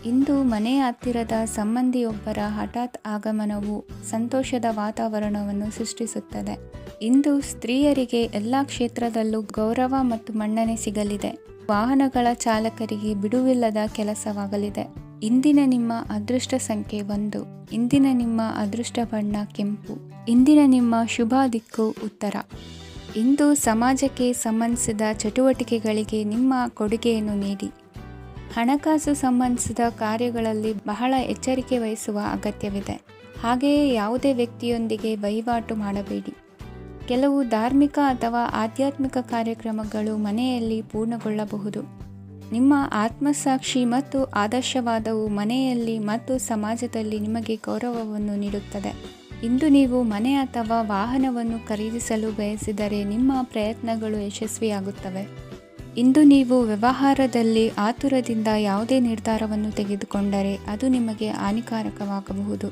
ಇಂದು ಮನೆಯ ಹತ್ತಿರದ ಸಂಬಂಧಿಯೊಬ್ಬರ ಹಠಾತ್ ಆಗಮನವು ಸಂತೋಷದ ವಾತಾವರಣವನ್ನು ಸೃಷ್ಟಿಸುತ್ತದೆ. ಇಂದು ಸ್ತ್ರೀಯರಿಗೆ ಎಲ್ಲ ಕ್ಷೇತ್ರದಲ್ಲೂ ಗೌರವ ಮತ್ತು ಮನ್ನಣೆ ಸಿಗಲಿದೆ. ವಾಹನಗಳ ಚಾಲಕರಿಗೆ ಬಿಡುವಿಲ್ಲದ ಕೆಲಸವಾಗಲಿದೆ. ಇಂದಿನ ನಿಮ್ಮ ಅದೃಷ್ಟ ಸಂಖ್ಯೆ 1. ಇಂದಿನ ನಿಮ್ಮ ಅದೃಷ್ಟ ಬಣ್ಣ ಕೆಂಪು. ಇಂದಿನ ನಿಮ್ಮ ಶುಭ ದಿಕ್ಕು ಉತ್ತರ. ಇಂದು ಸಮಾಜಕ್ಕೆ ಸಂಬಂಧಿಸಿದ ಚಟುವಟಿಕೆಗಳಿಗೆ ನಿಮ್ಮ ಕೊಡುಗೆಯನ್ನು ನೀಡಿ. ಹಣಕಾಸು ಸಂಬಂಧಿಸಿದ ಕಾರ್ಯಗಳಲ್ಲಿ ಬಹಳ ಎಚ್ಚರಿಕೆ ವಹಿಸುವ ಅಗತ್ಯವಿದೆ. ಹಾಗೆಯೇ ಯಾವುದೇ ವ್ಯಕ್ತಿಯೊಂದಿಗೆ ವಹಿವಾಟು ಮಾಡಬೇಡಿ. ಕೆಲವು ಧಾರ್ಮಿಕ ಅಥವಾ ಆಧ್ಯಾತ್ಮಿಕ ಕಾರ್ಯಕ್ರಮಗಳು ಮನೆಯಲ್ಲಿ ಪೂರ್ಣಗೊಳ್ಳಬಹುದು. ನಿಮ್ಮ ಆತ್ಮಸಾಕ್ಷಿ ಮತ್ತು ಆದರ್ಶವಾದವು ಮನೆಯಲ್ಲಿ ಮತ್ತು ಸಮಾಜದಲ್ಲಿ ನಿಮಗೆ ಗೌರವವನ್ನು ನೀಡುತ್ತದೆ. ಇಂದು ನೀವು ಮನೆ ಅಥವಾ ವಾಹನವನ್ನು ಖರೀದಿಸಲು ಬಯಸಿದರೆ ನಿಮ್ಮ ಪ್ರಯತ್ನಗಳು ಯಶಸ್ವಿಯಾಗುತ್ತವೆ. ಇಂದು ನೀವು ವ್ಯವಹಾರದಲ್ಲಿ ಆತುರದಿಂದ ಯಾವುದೇ ನಿರ್ಧಾರವನ್ನು ತೆಗೆದುಕೊಂಡರೆ ಅದು ನಿಮಗೆ ಹಾನಿಕಾರಕವಾಗಬಹುದು.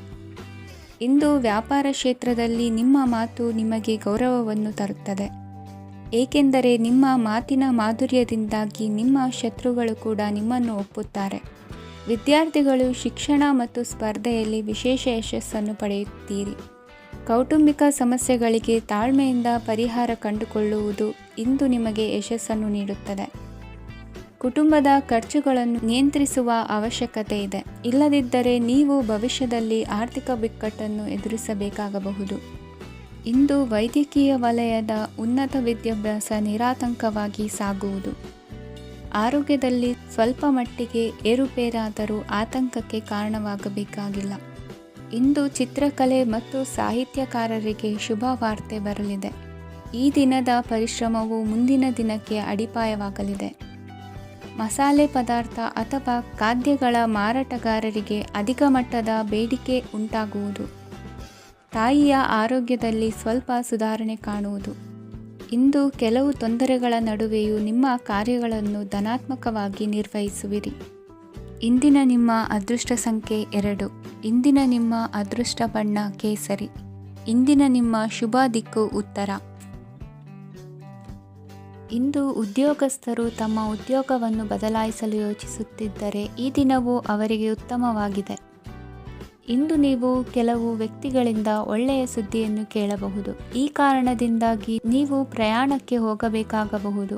ಇಂದು ವ್ಯಾಪಾರ ಕ್ಷೇತ್ರದಲ್ಲಿ ನಿಮ್ಮ ಮಾತು ನಿಮಗೆ ಗೌರವವನ್ನು ತರುತ್ತದೆ, ಏಕೆಂದರೆ ನಿಮ್ಮ ಮಾತಿನ ಮಾಧುರ್ಯದಿಂದಾಗಿ ನಿಮ್ಮ ಶತ್ರುಗಳು ಕೂಡ ನಿಮ್ಮನ್ನು ಒಪ್ಪುತ್ತಾರೆ. ವಿದ್ಯಾರ್ಥಿಗಳು ಶಿಕ್ಷಣ ಮತ್ತು ಸ್ಪರ್ಧೆಯಲ್ಲಿ ವಿಶೇಷ ಯಶಸ್ಸನ್ನು ಪಡೆಯುತ್ತೀರಿ. ಕೌಟುಂಬಿಕ ಸಮಸ್ಯೆಗಳಿಗೆ ತಾಳ್ಮೆಯಿಂದ ಪರಿಹಾರ ಕಂಡುಕೊಳ್ಳುವುದು ಇಂದು ನಿಮಗೆ ಯಶಸ್ಸನ್ನು ನೀಡುತ್ತದೆ. ಕುಟುಂಬದ ಖರ್ಚುಗಳನ್ನು ನಿಯಂತ್ರಿಸುವ ಅವಶ್ಯಕತೆ ಇದೆ, ಇಲ್ಲದಿದ್ದರೆ ನೀವು ಭವಿಷ್ಯದಲ್ಲಿ ಆರ್ಥಿಕ ಬಿಕ್ಕಟ್ಟನ್ನು ಎದುರಿಸಬೇಕಾಗಬಹುದು. ಇಂದು ವೈದ್ಯಕೀಯ ವಲಯದ ಉನ್ನತ ವಿದ್ಯಾಭ್ಯಾಸ ನಿರಾತಂಕವಾಗಿ ಸಾಗುವುದು. ಆರೋಗ್ಯದಲ್ಲಿ ಸ್ವಲ್ಪ ಮಟ್ಟಿಗೆ ಏರುಪೇರಾದರೂ ಆತಂಕಕ್ಕೆ ಕಾರಣವಾಗಬೇಕಾಗಿಲ್ಲ. ಇಂದು ಚಿತ್ರಕಲೆ ಮತ್ತು ಸಾಹಿತ್ಯಕಾರರಿಗೆ ಶುಭ ವಾರ್ತೆ ಬರಲಿದೆ. ಈ ದಿನದ ಪರಿಶ್ರಮವು ಮುಂದಿನ ದಿನಕ್ಕೆ ಅಡಿಪಾಯವಾಗಲಿದೆ. ಮಸಾಲೆ ಪದಾರ್ಥ ಅಥವಾ ಖಾದ್ಯಗಳ ಮಾರಾಟಗಾರರಿಗೆ ಅಧಿಕ ಮಟ್ಟದ ಬೇಡಿಕೆ ಉಂಟಾಗುವುದು. ತಾಯಿಯ ಆರೋಗ್ಯದಲ್ಲಿ ಸ್ವಲ್ಪ ಸುಧಾರಣೆ ಕಾಣುವುದು. ಇಂದು ಕೆಲವು ತೊಂದರೆಗಳ ನಡುವೆಯೂ ನಿಮ್ಮ ಕಾರ್ಯಗಳನ್ನು ಧನಾತ್ಮಕವಾಗಿ ನಿರ್ವಹಿಸುವಿರಿ. ಇಂದಿನ ನಿಮ್ಮ ಅದೃಷ್ಟ ಸಂಖ್ಯೆ 2. ಇಂದಿನ ನಿಮ್ಮ ಅದೃಷ್ಟ ಬಣ್ಣ ಕೇಸರಿ. ಇಂದಿನ ನಿಮ್ಮ ಶುಭ ದಿಕ್ಕು ಉತ್ತರ. ಇಂದು ಉದ್ಯೋಗಸ್ಥರು ತಮ್ಮ ಉದ್ಯೋಗವನ್ನು ಬದಲಾಯಿಸಲು ಯೋಚಿಸುತ್ತಿದ್ದರೆ ಈ ದಿನವೂ ಅವರಿಗೆ ಉತ್ತಮವಾಗಿದೆ. ಇಂದು ನೀವು ಕೆಲವು ವ್ಯಕ್ತಿಗಳಿಂದ ಒಳ್ಳೆಯ ಸುದ್ದಿಯನ್ನು ಕೇಳಬಹುದು. ಈ ಕಾರಣದಿಂದಾಗಿ ನೀವು ಪ್ರಯಾಣಕ್ಕೆ ಹೋಗಬೇಕಾಗಬಹುದು.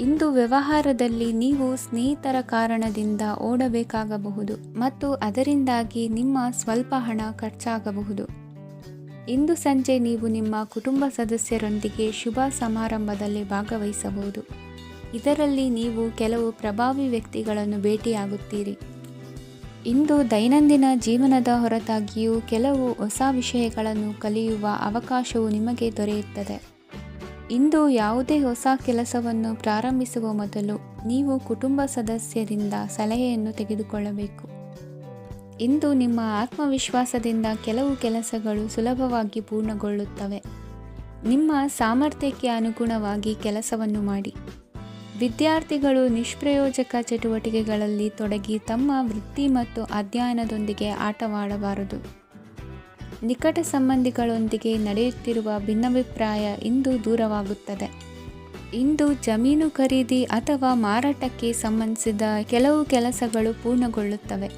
ಇಂದು ವ್ಯವಹಾರದಲ್ಲಿ ನೀವು ಸ್ನೇಹಿತರ ಕಾರಣದಿಂದ ಓಡಬೇಕಾಗಬಹುದು ಮತ್ತು ಅದರಿಂದಾಗಿ ನಿಮ್ಮ ಸ್ವಲ್ಪ ಹಣ ಖರ್ಚಾಗಬಹುದು. ಇಂದು ಸಂಜೆ ನೀವು ನಿಮ್ಮ ಕುಟುಂಬ ಸದಸ್ಯರೊಂದಿಗೆ ಶುಭ ಸಮಾರಂಭದಲ್ಲಿ ಭಾಗವಹಿಸಬಹುದು. ಇದರಲ್ಲಿ ನೀವು ಕೆಲವು ಪ್ರಭಾವಿ ವ್ಯಕ್ತಿಗಳನ್ನು ಭೇಟಿಯಾಗುತ್ತೀರಿ. ಇಂದು ದೈನಂದಿನ ಜೀವನದ ಹೊರತಾಗಿಯೂ ಕೆಲವು ಹೊಸ ವಿಷಯಗಳನ್ನು ಕಲಿಯುವ ಅವಕಾಶವು ನಿಮಗೆ ದೊರೆಯುತ್ತದೆ. ಇಂದು ಯಾವುದೇ ಹೊಸ ಕೆಲಸವನ್ನು ಪ್ರಾರಂಭಿಸುವ ಮೊದಲು ನೀವು ಕುಟುಂಬ ಸದಸ್ಯರಿಂದ ಸಲಹೆಯನ್ನು ತೆಗೆದುಕೊಳ್ಳಬೇಕು. ಇಂದು ನಿಮ್ಮ ಆತ್ಮವಿಶ್ವಾಸದಿಂದ ಕೆಲವು ಕೆಲಸಗಳು ಸುಲಭವಾಗಿ ಪೂರ್ಣಗೊಳ್ಳುತ್ತವೆ. ನಿಮ್ಮ ಸಾಮರ್ಥ್ಯಕ್ಕೆ ಅನುಗುಣವಾಗಿ ಕೆಲಸವನ್ನು ಮಾಡಿ. ವಿದ್ಯಾರ್ಥಿಗಳು ನಿಷ್ಪ್ರಯೋಜಕ ಚಟುವಟಿಕೆಗಳಲ್ಲಿ ತೊಡಗಿ ತಮ್ಮ ವೃತ್ತಿ ಮತ್ತು ಅಧ್ಯಯನದೊಂದಿಗೆ ಆಟವಾಡಬಾರದು. ನಿಕಟ ಸಂಬಂಧಿಗಳೊಂದಿಗೆ ನಡೆಯುತ್ತಿರುವ ಭಿನ್ನಾಭಿಪ್ರಾಯ ಇಂದು ದೂರವಾಗುತ್ತದೆ. ಇಂದು ಜಮೀನು ಖರೀದಿ ಅಥವಾ ಮಾರಾಟಕ್ಕೆ ಸಂಬಂಧಿಸಿದ ಕೆಲವು ಕೆಲಸಗಳು ಪೂರ್ಣಗೊಳ್ಳುತ್ತವೆ.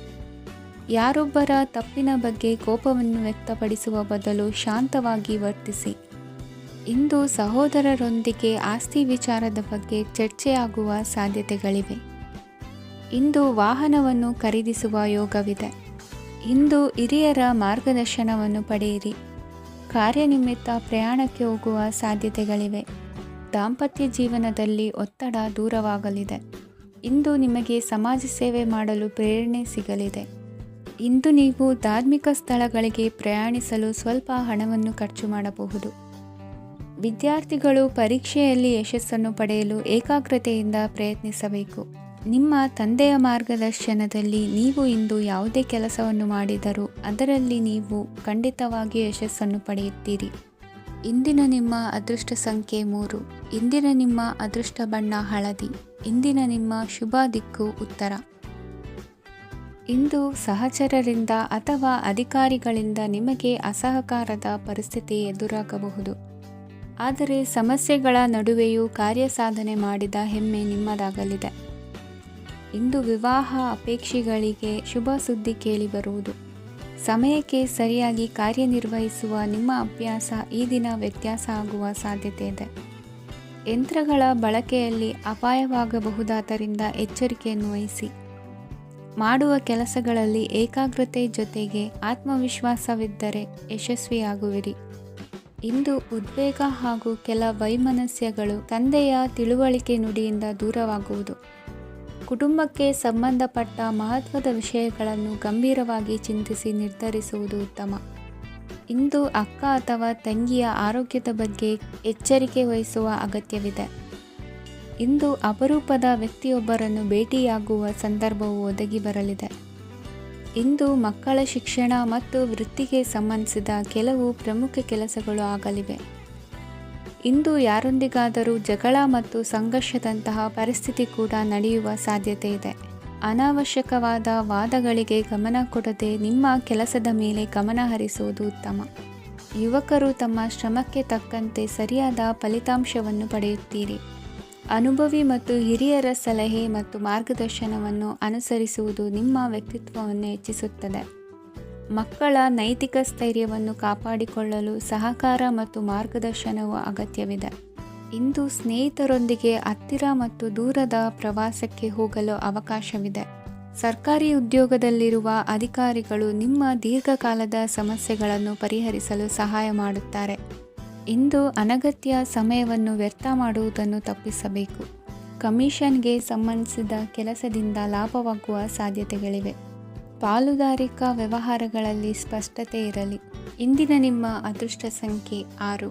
ಯಾರೊಬ್ಬರ ತಪ್ಪಿನ ಬಗ್ಗೆ ಕೋಪವನ್ನು ವ್ಯಕ್ತಪಡಿಸುವ ಬದಲು ಶಾಂತವಾಗಿ ವರ್ತಿಸಿ. ಇಂದು ಸಹೋದರರೊಂದಿಗೆ ಆಸ್ತಿ ವಿಚಾರದ ಬಗ್ಗೆ ಚರ್ಚೆಯಾಗುವ ಸಾಧ್ಯತೆಗಳಿವೆ. ಇಂದು ವಾಹನವನ್ನು ಖರೀದಿಸುವ ಯೋಗವಿದೆ. ಇಂದು ಹಿರಿಯರ ಮಾರ್ಗದರ್ಶನವನ್ನು ಪಡೆಯಿರಿ. ಕಾರ್ಯನಿಮಿತ್ತ ಪ್ರಯಾಣಕ್ಕೆ ಹೋಗುವ ಸಾಧ್ಯತೆಗಳಿವೆ. ದಾಂಪತ್ಯ ಜೀವನದಲ್ಲಿ ಒತ್ತಡ ದೂರವಾಗಲಿದೆ. ಇಂದು ನಿಮಗೆ ಸಮಾಜ ಸೇವೆ ಮಾಡಲು ಪ್ರೇರಣೆ ಸಿಗಲಿದೆ. ಇಂದು ನೀವು ಧಾರ್ಮಿಕ ಸ್ಥಳಗಳಿಗೆ ಪ್ರಯಾಣಿಸಲು ಸ್ವಲ್ಪ ಹಣವನ್ನು ಖರ್ಚು ಮಾಡಬಹುದು. ವಿದ್ಯಾರ್ಥಿಗಳು ಪರೀಕ್ಷೆಯಲ್ಲಿ ಯಶಸ್ಸನ್ನು ಪಡೆಯಲು ಏಕಾಗ್ರತೆಯಿಂದ ಪ್ರಯತ್ನಿಸಬೇಕು. ನಿಮ್ಮ ತಂದೆಯ ಮಾರ್ಗದರ್ಶನದಲ್ಲಿ ನೀವು ಇಂದು ಯಾವುದೇ ಕೆಲಸವನ್ನು ಮಾಡಿದರೂ ಅದರಲ್ಲಿ ನೀವು ಖಂಡಿತವಾಗಿ ಯಶಸ್ಸನ್ನು ಪಡೆಯುತ್ತೀರಿ. ಇಂದಿನ ನಿಮ್ಮ ಅದೃಷ್ಟ ಸಂಖ್ಯೆ 3. ಇಂದಿನ ನಿಮ್ಮ ಅದೃಷ್ಟ ಬಣ್ಣ ಹಳದಿ. ಇಂದಿನ ನಿಮ್ಮ ಶುಭ ದಿಕ್ಕು ಉತ್ತರ. ಇಂದು ಸಹಚರರಿಂದ ಅಥವಾ ಅಧಿಕಾರಿಗಳಿಂದ ನಿಮಗೆ ಅಸಹಕಾರದ ಪರಿಸ್ಥಿತಿ ಎದುರಾಗಬಹುದು. ಆದರೆ ಸಮಸ್ಯೆಗಳ ನಡುವೆಯೂ ಕಾರ್ಯಸಾಧನೆ ಮಾಡಿದ ಹೆಮ್ಮೆ ನಿಮ್ಮದಾಗಲಿದೆ. ಇಂದು ವಿವಾಹ ಅಪೇಕ್ಷಿಗಳಿಗೆ ಶುಭ ಸುದ್ದಿ ಕೇಳಿಬರುವುದು. ಸಮಯಕ್ಕೆ ಸರಿಯಾಗಿ ಕಾರ್ಯನಿರ್ವಹಿಸುವ ನಿಮ್ಮ ಅಭ್ಯಾಸ ಈ ದಿನ ವ್ಯತ್ಯಾಸ ಆಗುವ ಸಾಧ್ಯತೆ ಇದೆ. ಯಂತ್ರಗಳ ಬಳಕೆಯಲ್ಲಿ ಅಪಾಯವಾಗಬಹುದಾದ್ದರಿಂದ ಎಚ್ಚರಿಕೆಯನ್ನು ವಹಿಸಿ. ಮಾಡುವ ಕೆಲಸಗಳಲ್ಲಿ ಏಕಾಗ್ರತೆ ಜೊತೆಗೆ ಆತ್ಮವಿಶ್ವಾಸವಿದ್ದರೆ ಯಶಸ್ವಿಯಾಗುವಿರಿ. ಇಂದು ಉದ್ವೇಗ ಹಾಗೂ ಕೆಲ ವೈಮನಸ್ಯಗಳು ತಂದೆಯ ತಿಳುವಳಿಕೆ ನುಡಿಯಿಂದ ದೂರವಾಗುವುದು. ಕುಟುಂಬಕ್ಕೆ ಸಂಬಂಧಪಟ್ಟ ಮಹತ್ವದ ವಿಷಯಗಳನ್ನು ಗಂಭೀರವಾಗಿ ಚಿಂತಿಸಿ ನಿರ್ಧರಿಸುವುದು ಉತ್ತಮ. ಇಂದು ಅಕ್ಕ ಅಥವಾ ತಂಗಿಯ ಆರೋಗ್ಯದ ಬಗ್ಗೆ ಎಚ್ಚರಿಕೆ ವಹಿಸುವ ಅಗತ್ಯವಿದೆ. ಇಂದು ಅಪರೂಪದ ವ್ಯಕ್ತಿಯೊಬ್ಬರನ್ನು ಭೇಟಿಯಾಗುವ ಸಂದರ್ಭವು ಒದಗಿ ಬರಲಿದೆ. ಇಂದು ಮಕ್ಕಳ ಶಿಕ್ಷಣ ಮತ್ತು ವೃತ್ತಿಗೆ ಸಂಬಂಧಿಸಿದ ಕೆಲವು ಪ್ರಮುಖ ಕೆಲಸಗಳು ಆಗಲಿವೆ. ಇಂದು ಯಾರೊಂದಿಗಾದರೂ ಜಗಳ ಮತ್ತು ಸಂಘರ್ಷದಂತಹ ಪರಿಸ್ಥಿತಿ ಕೂಡ ನಡೆಯುವ ಸಾಧ್ಯತೆ ಇದೆ. ಅನಾವಶ್ಯಕವಾದ ವಾದಗಳಿಗೆ ಗಮನ ಕೊಡದೆ ನಿಮ್ಮ ಕೆಲಸದ ಮೇಲೆ ಗಮನ ಹರಿಸುವುದು ಉತ್ತಮ. ಯುವಕರು ತಮ್ಮ ಶ್ರಮಕ್ಕೆ ತಕ್ಕಂತೆ ಸರಿಯಾದ ಫಲಿತಾಂಶವನ್ನು ಪಡೆಯುತ್ತೀರಿ. ಅನುಭವಿ ಮತ್ತು ಹಿರಿಯರ ಸಲಹೆ ಮತ್ತು ಮಾರ್ಗದರ್ಶನವನ್ನು ಅನುಸರಿಸುವುದು ನಿಮ್ಮ ವ್ಯಕ್ತಿತ್ವವನ್ನು ಹೆಚ್ಚಿಸುತ್ತದೆ. ಮಕ್ಕಳ ನೈತಿಕ ಸ್ಥೈರ್ಯವನ್ನು ಕಾಪಾಡಿಕೊಳ್ಳಲು ಸಹಕಾರ ಮತ್ತು ಮಾರ್ಗದರ್ಶನವು ಅಗತ್ಯವಿದೆ. ಇಂದು ಸ್ನೇಹಿತರೊಂದಿಗೆ ಹತ್ತಿರ ಮತ್ತು ದೂರದ ಪ್ರವಾಸಕ್ಕೆ ಹೋಗಲು ಅವಕಾಶವಿದೆ. ಸರ್ಕಾರಿ ಉದ್ಯೋಗದಲ್ಲಿರುವ ಅಧಿಕಾರಿಗಳು ನಿಮ್ಮ ದೀರ್ಘಕಾಲದ ಸಮಸ್ಯೆಗಳನ್ನು ಪರಿಹರಿಸಲು ಸಹಾಯ ಮಾಡುತ್ತಾರೆ. ಇಂದು ಅನಗತ್ಯ ಸಮಯವನ್ನು ವ್ಯರ್ಥ ಮಾಡುವುದನ್ನು ತಪ್ಪಿಸಬೇಕು. ಕಮಿಷನ್ಗೆ ಸಂಬಂಧಿಸಿದ ಕೆಲಸದಿಂದ ಲಾಭವಾಗುವ ಸಾಧ್ಯತೆಗಳಿವೆ. ಪಾಲುದಾರಿಕಾ ವ್ಯವಹಾರಗಳಲ್ಲಿ ಸ್ಪಷ್ಟತೆ ಇರಲಿ. ಇಂದಿನ ನಿಮ್ಮ ಅದೃಷ್ಟ ಸಂಖ್ಯೆ 6.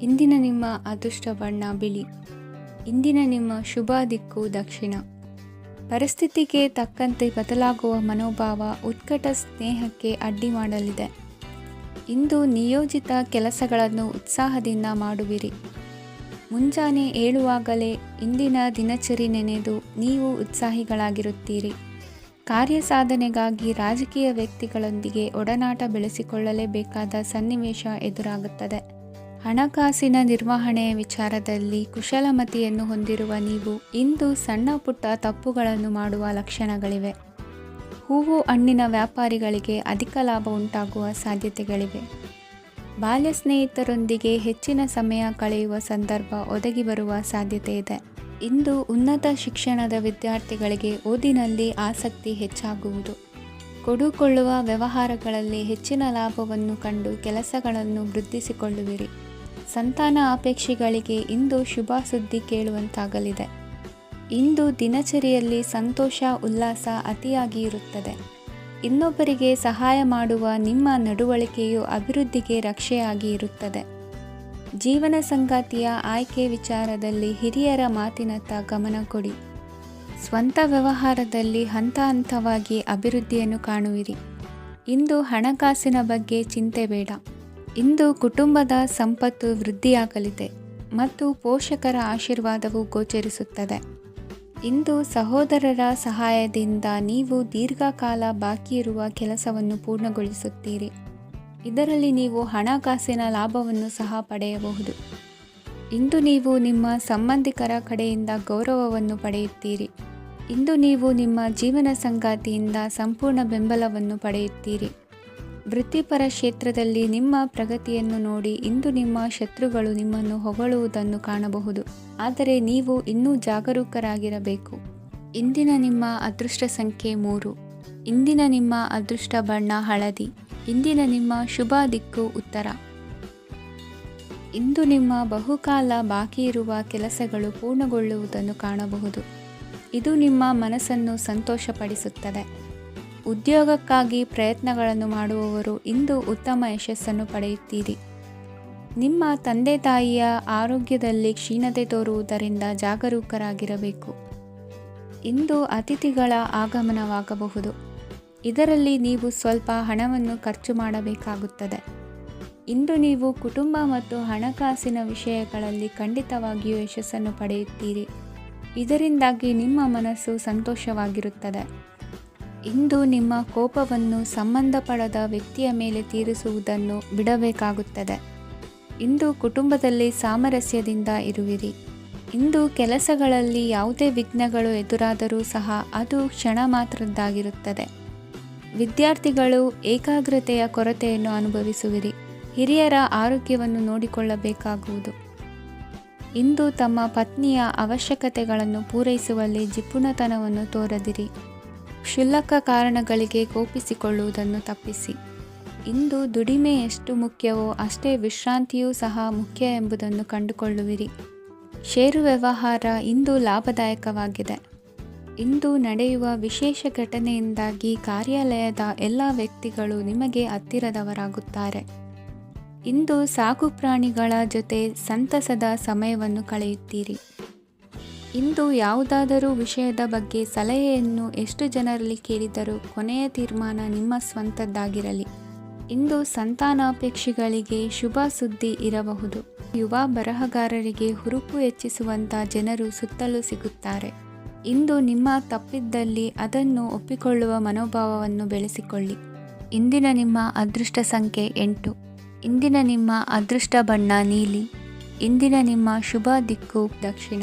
ಇಂದಿನ ನಿಮ್ಮ ಅದೃಷ್ಟ ಬಣ್ಣ ಬಿಳಿ. ಇಂದಿನ ನಿಮ್ಮ ಶುಭ ದಿಕ್ಕು ದಕ್ಷಿಣ. ಪರಿಸ್ಥಿತಿಗೆ ತಕ್ಕಂತೆ ಬದಲಾಗುವ ಮನೋಭಾವ ಉತ್ಕಟ ಸ್ನೇಹಕ್ಕೆ ಅಡ್ಡಿ ಮಾಡಲಿದೆ. ಇಂದು ನಿಯೋಜಿತ ಕೆಲಸಗಳನ್ನು ಉತ್ಸಾಹದಿಂದ ಮಾಡುವಿರಿ. ಮುಂಜಾನೆ ಏಳುವಾಗಲೇ ಇಂದಿನ ದಿನಚರಿ ನೆನೆದು ನೀವು ಉತ್ಸಾಹಿಗಳಾಗಿರುತ್ತೀರಿ. ಕಾರ್ಯಸಾಧನೆಗಾಗಿ ರಾಜಕೀಯ ವ್ಯಕ್ತಿಗಳೊಂದಿಗೆ ಒಡನಾಟ ಬೆಳೆಸಿಕೊಳ್ಳಲೇಬೇಕಾದ ಸನ್ನಿವೇಶ ಎದುರಾಗುತ್ತದೆ. ಹಣಕಾಸಿನ ನಿರ್ವಹಣೆಯ ವಿಚಾರದಲ್ಲಿ ಕುಶಲಮತಿಯನ್ನು ಹೊಂದಿರುವ ನೀವು ಇಂದು ಸಣ್ಣ ಪುಟ್ಟ ತಪ್ಪುಗಳನ್ನು ಮಾಡುವ ಲಕ್ಷಣಗಳಿವೆ. ಹೂವು ಹಣ್ಣಿನ ವ್ಯಾಪಾರಿಗಳಿಗೆ ಅಧಿಕ ಲಾಭ ಉಂಟಾಗುವ ಸಾಧ್ಯತೆಗಳಿವೆ. ಬಾಲ್ಯ ಸ್ನೇಹಿತರೊಂದಿಗೆ ಹೆಚ್ಚಿನ ಸಮಯ ಕಳೆಯುವ ಸಂದರ್ಭ ಒದಗಿ ಬರುವ ಸಾಧ್ಯತೆ ಇದೆ. ಇಂದು ಉನ್ನತ ಶಿಕ್ಷಣದ ವಿದ್ಯಾರ್ಥಿಗಳಿಗೆ ಓದಿನಲ್ಲಿ ಆಸಕ್ತಿ ಹೆಚ್ಚಾಗುವುದು. ಕೊಡುಕೊಳ್ಳುವ ವ್ಯವಹಾರಗಳಲ್ಲಿ ಹೆಚ್ಚಿನ ಲಾಭವನ್ನು ಕಂಡು ಕೆಲಸಗಳನ್ನು ವೃದ್ಧಿಸಿಕೊಳ್ಳುವಿರಿ. ಸಂತಾನ ಅಪೇಕ್ಷೆಗಳಿಗೆ ಇಂದು ಶುಭ ಸುದ್ದಿ ಕೇಳುವಂತಾಗಲಿದೆ. ಇಂದು ದಿನಚರಿಯಲ್ಲಿ ಸಂತೋಷ ಉಲ್ಲಾಸ ಅತಿಯಾಗಿ ಇರುತ್ತದೆ. ಇನ್ನೊಬ್ಬರಿಗೆ ಸಹಾಯ ಮಾಡುವ ನಿಮ್ಮ ನಡವಳಿಕೆಯು ಅಭಿವೃದ್ಧಿಗೆ ರಕ್ಷೆಯಾಗಿ ಇರುತ್ತದೆ. ಜೀವನ ಸಂಗಾತಿಯ ಆಯ್ಕೆ ವಿಚಾರದಲ್ಲಿ ಹಿರಿಯರ ಮಾತಿನತ್ತ ಗಮನ ಕೊಡಿ. ಸ್ವಂತ ವ್ಯವಹಾರದಲ್ಲಿ ಹಂತ ಹಂತವಾಗಿ ಅಭಿವೃದ್ಧಿಯನ್ನು ಕಾಣುವಿರಿ. ಇಂದು ಹಣಕಾಸಿನ ಬಗ್ಗೆ ಚಿಂತೆ ಬೇಡ. ಇಂದು ಕುಟುಂಬದ ಸಂಪತ್ತು ವೃದ್ಧಿಯಾಗಲಿದೆ ಮತ್ತು ಪೋಷಕರ ಆಶೀರ್ವಾದವು ಗೋಚರಿಸುತ್ತದೆ. ಇಂದು ಸಹೋದರರ ಸಹಾಯದಿಂದ ನೀವು ದೀರ್ಘಕಾಲ ಬಾಕಿ ಇರುವ ಕೆಲಸವನ್ನು ಪೂರ್ಣಗೊಳಿಸುತ್ತೀರಿ. ಇದರಲ್ಲಿ ನೀವು ಹಣಕಾಸಿನ ಲಾಭವನ್ನು ಸಹ ಪಡೆಯಬಹುದು. ಇಂದು ನೀವು ನಿಮ್ಮ ಸಂಬಂಧಿಕರ ಕಡೆಯಿಂದ ಗೌರವವನ್ನು ಪಡೆಯುತ್ತೀರಿ. ಇಂದು ನೀವು ನಿಮ್ಮ ಜೀವನ ಸಂಗಾತಿಯಿಂದ ಸಂಪೂರ್ಣ ಬೆಂಬಲವನ್ನು ಪಡೆಯುತ್ತೀರಿ. ವೃತ್ತಿಪರ ಕ್ಷೇತ್ರದಲ್ಲಿ ನಿಮ್ಮ ಪ್ರಗತಿಯನ್ನು ನೋಡಿ ಇಂದು ನಿಮ್ಮ ಶತ್ರುಗಳು ನಿಮ್ಮನ್ನು ಹೊಗಳುವುದನ್ನು ಕಾಣಬಹುದು. ಆದರೆ ನೀವು ಇನ್ನೂ ಜಾಗರೂಕರಾಗಿರಬೇಕು. ಇಂದಿನ ನಿಮ್ಮ ಅದೃಷ್ಟ ಸಂಖ್ಯೆ 3. ಇಂದಿನ ನಿಮ್ಮ ಅದೃಷ್ಟ ಬಣ್ಣ ಹಳದಿ. ಇಂದಿನ ನಿಮ್ಮ ಶುಭ ದಿಕ್ಕು ಉತ್ತರ. ಇಂದು ನಿಮ್ಮ ಬಹುಕಾಲ ಬಾಕಿ ಇರುವ ಕೆಲಸಗಳು ಪೂರ್ಣಗೊಳ್ಳುವುದನ್ನು ಕಾಣಬಹುದು. ಇದು ನಿಮ್ಮ ಮನಸ್ಸನ್ನು ಸಂತೋಷಪಡಿಸುತ್ತದೆ. ಉದ್ಯೋಗಕ್ಕಾಗಿ ಪ್ರಯತ್ನಗಳನ್ನು ಮಾಡುವವರು ಇಂದು ಉತ್ತಮ ಯಶಸ್ಸನ್ನು ಪಡೆಯುತ್ತೀರಿ. ನಿಮ್ಮ ತಂದೆ ತಾಯಿಯ ಆರೋಗ್ಯದಲ್ಲಿ ಕ್ಷೀಣತೆ ತೋರುವುದರಿಂದ ಜಾಗರೂಕರಾಗಿರಬೇಕು. ಇಂದು ಅತಿಥಿಗಳ ಆಗಮನವಾಗಬಹುದು. ಇದರಲ್ಲಿ ನೀವು ಸ್ವಲ್ಪ ಹಣವನ್ನು ಖರ್ಚು ಮಾಡಬೇಕಾಗುತ್ತದೆ. ಇಂದು ನೀವು ಕುಟುಂಬ ಮತ್ತು ಹಣಕಾಸಿನ ವಿಷಯಗಳಲ್ಲಿ ಖಂಡಿತವಾಗಿಯೂ ಯಶಸ್ಸನ್ನು ಪಡೆಯುತ್ತೀರಿ. ಇದರಿಂದಾಗಿ ನಿಮ್ಮ ಮನಸ್ಸು ಸಂತೋಷವಾಗಿರುತ್ತದೆ. ಇಂದು ನಿಮ್ಮ ಕೋಪವನ್ನು ಸಂಬಂಧಪಡದ ವ್ಯಕ್ತಿಯ ಮೇಲೆ ತೀರಿಸುವುದನ್ನು ಬಿಡಬೇಕಾಗುತ್ತದೆ. ಇಂದು ಕುಟುಂಬದಲ್ಲಿ ಸಾಮರಸ್ಯದಿಂದ ಇರುವಿರಿ. ಇಂದು ಕೆಲಸಗಳಲ್ಲಿ ಯಾವುದೇ ವಿಘ್ನಗಳು ಎದುರಾದರೂ ಸಹ ಅದು ಕ್ಷಣ ಮಾತ್ರದ್ದಾಗಿರುತ್ತದೆ. ವಿದ್ಯಾರ್ಥಿಗಳು ಏಕಾಗ್ರತೆಯ ಕೊರತೆಯನ್ನು ಅನುಭವಿಸುವಿರಿ. ಹಿರಿಯರ ಆರೋಗ್ಯವನ್ನು ನೋಡಿಕೊಳ್ಳಬೇಕಾಗುವುದು. ಇಂದು ತಮ್ಮ ಪತ್ನಿಯ ಅವಶ್ಯಕತೆಗಳನ್ನು ಪೂರೈಸುವಲ್ಲಿ ಜಿಪುಣತನವನ್ನು ತೋರದಿರಿ. ಕ್ಷುಲ್ಲಕ ಕಾರಣಗಳಿಗೆ ಕೋಪಿಸಿಕೊಳ್ಳುವುದನ್ನು ತಪ್ಪಿಸಿ. ಇಂದು ದುಡಿಮೆ ಎಷ್ಟು ಮುಖ್ಯವೋ ಅಷ್ಟೇ ವಿಶ್ರಾಂತಿಯೂ ಸಹ ಮುಖ್ಯ ಎಂಬುದನ್ನು ಕಂಡುಕೊಳ್ಳುವಿರಿ. ಷೇರು ವ್ಯವಹಾರ ಇಂದು ಲಾಭದಾಯಕವಾಗಿದೆ. ಇಂದು ನಡೆಯುವ ವಿಶೇಷ ಘಟನೆಯಿಂದಾಗಿ ಕಾರ್ಯಾಲಯದ ಎಲ್ಲ ವ್ಯಕ್ತಿಗಳು ನಿಮಗೆ ಹತ್ತಿರದವರಾಗುತ್ತಾರೆ. ಇಂದು ಸಾಕು ಪ್ರಾಣಿಗಳ ಜೊತೆ ಸಂತಸದ ಸಮಯವನ್ನು ಕಳೆಯುತ್ತೀರಿ. ಇಂದು ಯಾವುದಾದರೂ ವಿಷಯದ ಬಗ್ಗೆ ಸಲಹೆಯನ್ನು ಎಷ್ಟು ಜನರಲ್ಲಿ ಕೇಳಿದರೂ ಕೊನೆಯ ತೀರ್ಮಾನ ನಿಮ್ಮ ಸ್ವಂತದ್ದಾಗಿರಲಿ. ಇಂದು ಸಂತಾನಾಪೇಕ್ಷಿಗಳಿಗೆ ಶುಭ ಸುದ್ದಿ ಇರಬಹುದು. ಯುವ ಬರಹಗಾರರಿಗೆ ಹುರುಪು ಹೆಚ್ಚಿಸುವಂಥ ಜನರು ಸುತ್ತಲೂ ಸಿಗುತ್ತಾರೆ. ಇಂದು ನಿಮ್ಮ ತಪ್ಪಿದ್ದಲ್ಲಿ ಅದನ್ನು ಒಪ್ಪಿಕೊಳ್ಳುವ ಮನೋಭಾವವನ್ನು ಬೆಳೆಸಿಕೊಳ್ಳಿ. ಇಂದಿನ ನಿಮ್ಮ ಅದೃಷ್ಟ ಸಂಖ್ಯೆ 8. ಇಂದಿನ ನಿಮ್ಮ ಅದೃಷ್ಟ ಬಣ್ಣ ನೀಲಿ. ಇಂದಿನ ನಿಮ್ಮ ಶುಭ ದಿಕ್ಕು ದಕ್ಷಿಣ.